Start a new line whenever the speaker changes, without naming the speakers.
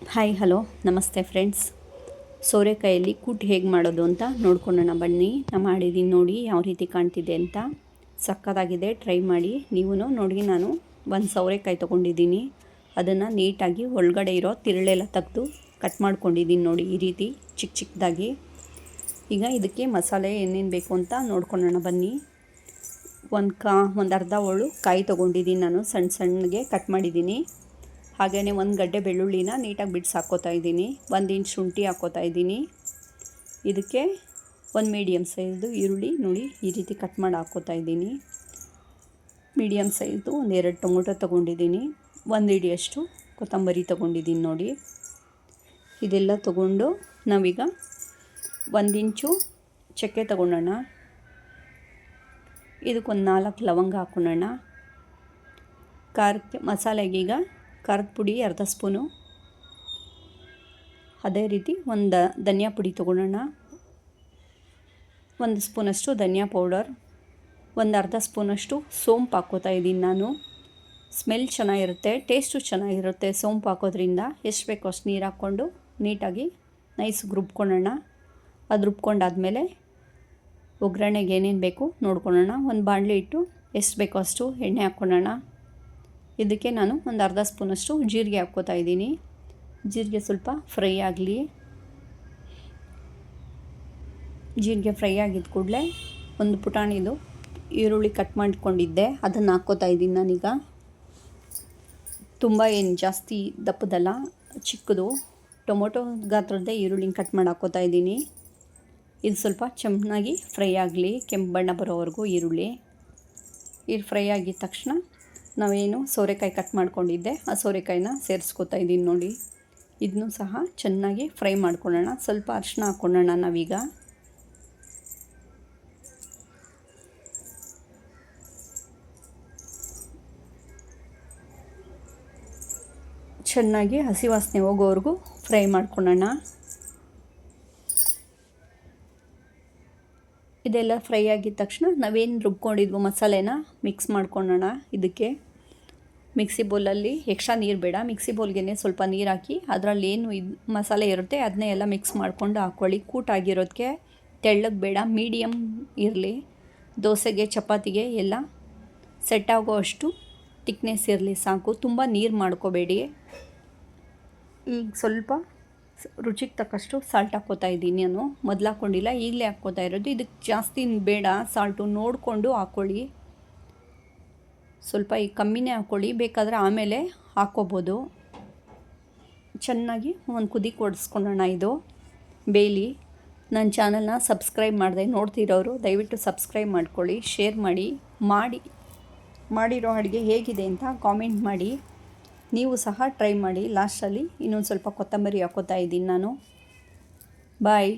Hi hello ನಮಸ್ತೆ friends. ಸೋರೆಕಾಯಲ್ಲಿ ಕೂಟ್ ಹೇಗೆ ಮಾಡೋದು ಅಂತ ನೋಡ್ಕೊಳ್ಳೋಣ ಬನ್ನಿ. ನಾನು ಮಾಡಿದ್ದೀನಿ ನೋಡಿ ಯಾವ ರೀತಿ ಕಾಣ್ತಿದೆ ಅಂತ. ಸಕ್ಕತ್ತಾಗಿದೆ, ಟ್ರೈ ಮಾಡಿ ನೀವು ನೋಡಿ. ನಾನು ಒಂದು ಸೌರೆಕಾಯಿ ತೊಗೊಂಡಿದ್ದೀನಿ, ಅದನ್ನು ನೀಟಾಗಿ ಒಳಗಡೆ ಇರೋ ತಿರುಳೆಲ್ಲ ತೆಗೆದು ಕಟ್ ಮಾಡ್ಕೊಂಡಿದ್ದೀನಿ ನೋಡಿ, ಈ ರೀತಿ ಚಿಕ್ಕ ಚಿಕ್ಕದಾಗಿ. ಈಗ ಇದಕ್ಕೆ ಮಸಾಲೆ ಏನೇನು ಬೇಕು ಅಂತ ನೋಡ್ಕೊಳ್ಳೋಣ ಬನ್ನಿ. ಒಂದು ಅರ್ಧ ಹೋಳು ಕಾಯಿ ತೊಗೊಂಡಿದ್ದೀನಿ, ನಾನು ಸಣ್ಣ ಸಣ್ಣಗೆ ಕಟ್ ಮಾಡಿದ್ದೀನಿ. ಹಾಗೆಯೇ ಒಂದು ಗಡ್ಡೆ ಬೆಳ್ಳುಳ್ಳಿನ ನೀಟಾಗಿ ಬಿಡಿಸಿ ಹಾಕ್ಕೋತಾ ಇದ್ದೀನಿ. 1 ಇಂಚ್ ಶುಂಠಿ ಹಾಕ್ಕೋತಾ ಇದ್ದೀನಿ. ಇದಕ್ಕೆ ಒಂದು ಮೀಡಿಯಮ್ ಸೈಜ್ದು ಈರುಳ್ಳಿ ನೋಡಿ ಈ ರೀತಿ ಕಟ್ ಮಾಡಿ ಹಾಕ್ಕೋತಾ ಇದ್ದೀನಿ. ಮೀಡಿಯಮ್ ಸೈಜ್ದು 2 ಟೊಮೊಟೊ ತೊಗೊಂಡಿದ್ದೀನಿ. 1 ಹಿಡಿಯಷ್ಟು ಕೊತ್ತಂಬರಿ ತೊಗೊಂಡಿದ್ದೀನಿ ನೋಡಿ. ಇದೆಲ್ಲ ತೊಗೊಂಡು ನಾವೀಗ 1 ಇಂಚು ಚಕ್ಕೆ ತೊಗೊಳ್ಳೋಣ. ಇದಕ್ಕೊಂದು 4 ಲವಂಗ ಹಾಕ್ಕೊಳ್ಳೋಣ. ಖಾರಕ್ಕೆ ಮಸಾಲೆಗೀಗ ಖಾರದ ಪುಡಿ ಅರ್ಧ ಸ್ಪೂನು, ಅದೇ ರೀತಿ ಒಂದು ಧನಿಯಾ ಪುಡಿ ತೊಗೊಳ್ಳೋಣ. 1 ಸ್ಪೂನಷ್ಟು ಧನಿಯಾ ಪೌಡರ್, ಒಂದು ಅರ್ಧ ಸ್ಪೂನಷ್ಟು ಸೋಂಪು ಹಾಕ್ಕೋತಾ ಇದ್ದೀನಿ ನಾನು. ಸ್ಮೆಲ್ ಚೆನ್ನಾಗಿರುತ್ತೆ, ಟೇಸ್ಟು ಚೆನ್ನಾಗಿರುತ್ತೆ ಸೋಂಪು ಹಾಕೋದ್ರಿಂದ. ಎಷ್ಟು ಬೇಕೋ ಅಷ್ಟು ನೀರು ಹಾಕ್ಕೊಂಡು ನೀಟಾಗಿ ನೈಸ್ಗೆ ರುಬ್ಕೊಳ್ಳೋಣ. ಅದು ರುಬ್ಕೊಂಡಾದಮೇಲೆ ಒಗ್ಗರಣೆಗೆ ಏನೇನು ಬೇಕು ನೋಡ್ಕೊಳ್ಳೋಣ. ಒಂದು ಬಾಣಲೆ ಇಟ್ಟು ಎಷ್ಟು ಬೇಕೋ ಅಷ್ಟು ಎಣ್ಣೆ ಹಾಕ್ಕೊಳ್ಳೋಣ. ಇದಕ್ಕೆ ನಾನು ಒಂದು ಅರ್ಧ ಸ್ಪೂನಷ್ಟು ಜೀರಿಗೆ ಹಾಕ್ಕೋತಾ ಇದ್ದೀನಿ. ಜೀರಿಗೆ ಸ್ವಲ್ಪ ಫ್ರೈ ಆಗಲಿ. ಜೀರಿಗೆ ಫ್ರೈ ಆಗಿದ್ದ ಕೂಡಲೇ ಒಂದು ಪುಟಾಣಿದು ಈರುಳ್ಳಿ ಕಟ್ ಮಾಡ್ಕೊಂಡಿದ್ದೆ, ಅದನ್ನು ಹಾಕ್ಕೋತಾ ಇದ್ದೀನಿ ನಾನೀಗ. ತುಂಬ ಏನು ಜಾಸ್ತಿ ದಪ್ಪದಲ್ಲ, ಚಿಕ್ಕದು ಟೊಮೊಟೊ ಗಾತ್ರದ್ದೇ ಈರುಳ್ಳಿನ ಕಟ್ ಮಾಡಿ ಹಾಕ್ಕೋತಾ ಇದ್ದೀನಿ. ಇದು ಸ್ವಲ್ಪ ಚೆನ್ನಾಗಿ ಫ್ರೈ ಆಗಲಿ, ಕೆಂಪು ಬಣ್ಣ ಬರೋವರೆಗೂ ಈರುಳ್ಳಿ ಫ್ರೈ ಆಗಿದ ತಕ್ಷಣ ನಾವೇನು ಸೋರೆಕಾಯಿ ಕಟ್ ಮಾಡ್ಕೊಂಡಿದ್ದೆ ಆ ಸೋರೆಕಾಯಿನ ಸೇರಿಸ್ಕೊತಾ ಇದ್ದೀನಿ ನೋಡಿ. ಇದನ್ನು ಸಹ ಚೆನ್ನಾಗಿ ಫ್ರೈ ಮಾಡ್ಕೊಳ್ಳೋಣ. ಸ್ವಲ್ಪ ಅರಿಶಿನ ಹಾಕ್ಕೊಳ್ಳೋಣ ನಾವೀಗ. ಚೆನ್ನಾಗಿ ಹಸಿ ವಾಸನೆ ಹೋಗೋವರೆಗೂ ಫ್ರೈ ಮಾಡ್ಕೊಳ್ಳೋಣ. ಇದೆಲ್ಲ ಫ್ರೈ ಆಗಿದ ತಕ್ಷಣ ನಾವೇನು ರುಬ್ಕೊಂಡಿದ್ವೋ ಮಸಾಲೆನ ಮಿಕ್ಸ್ ಮಾಡ್ಕೊಳ್ಳೋಣ. ಇದಕ್ಕೆ ಮಿಕ್ಸಿ ಬೌಲಲ್ಲಿ ಎಕ್ಸ್ಟ್ರಾ ನೀರು ಬೇಡ, ಮಿಕ್ಸಿ ಬೌಲ್ಗೆ ಸ್ವಲ್ಪ ನೀರು ಹಾಕಿ ಅದರಲ್ಲಿ ಏನು ಮಸಾಲೆ ಇರುತ್ತೆ ಅದನ್ನೇ ಎಲ್ಲ ಮಿಕ್ಸ್ ಮಾಡಿಕೊಂಡು ಹಾಕ್ಕೊಳ್ಳಿ. ಕೂಟಾಗಿರೋದಕ್ಕೆ ತೆಳ್ಳಗೆ ಬೇಡ, ಮೀಡಿಯಮ್ ಇರಲಿ. ದೋಸೆಗೆ ಚಪಾತಿಗೆ ಎಲ್ಲ ಸೆಟ್ ಆಗೋ ಅಷ್ಟು ತಿಕ್ನೆಸ್ ಇರಲಿ ಸಾಕು. ತುಂಬ ನೀರು ಮಾಡ್ಕೋಬೇಡಿ. ಈಗ ಸ್ವಲ್ಪ ರುಚಿಗೆ ತಕ್ಕಷ್ಟು ಸಾಲ್ಟ್ ಹಾಕ್ಕೋತಾ ಇದ್ದೀನಿ ನಾನು. ಮೊದಲು ಹಾಕ್ಕೊಂಡಿಲ್ಲ, ಈಗಲೇ ಹಾಕ್ಕೋತಾ ಇರೋದು. ಇದಕ್ಕೆ ಜಾಸ್ತಿ ಬೇಡ ಸಾಲ್ಟು, ನೋಡಿಕೊಂಡು ಹಾಕ್ಕೊಳ್ಳಿ. ಸ್ವಲ್ಪ ಈಗ ಕಮ್ಮಿನೇ ಹಾಕ್ಕೊಳ್ಳಿ, ಬೇಕಾದರೆ ಆಮೇಲೆ ಹಾಕ್ಕೋಬೋದು. ಚೆನ್ನಾಗಿ ಒಂದು ಕುದಿ ಕೊಡಿಸ್ಕೊಳ್ಳೋಣ. ಇದು ಬೇಲಿ. ನನ್ನ ಚಾನಲ್ನ ಸಬ್ಸ್ಕ್ರೈಬ್ ಮಾಡಿದೆ ನೋಡ್ತಿರೋರು ದಯವಿಟ್ಟು ಸಬ್ಸ್ಕ್ರೈಬ್ ಮಾಡ್ಕೊಳ್ಳಿ, ಶೇರ್ ಮಾಡಿರೋ ಅಡುಗೆ ಹೇಗಿದೆ ಅಂತ ಕಾಮೆಂಟ್ ಮಾಡಿ. ನೀವು ಸಹ ಟ್ರೈ ಮಾಡಿ. ಲಾಸ್ಟಲ್ಲಿ ಇನ್ನೊಂದು ಸ್ವಲ್ಪ ಕೊತ್ತಂಬರಿ ಹಾಕ್ಕೋತಾ ಇದ್ದೀನಿ ನಾನು. ಬಾಯ್.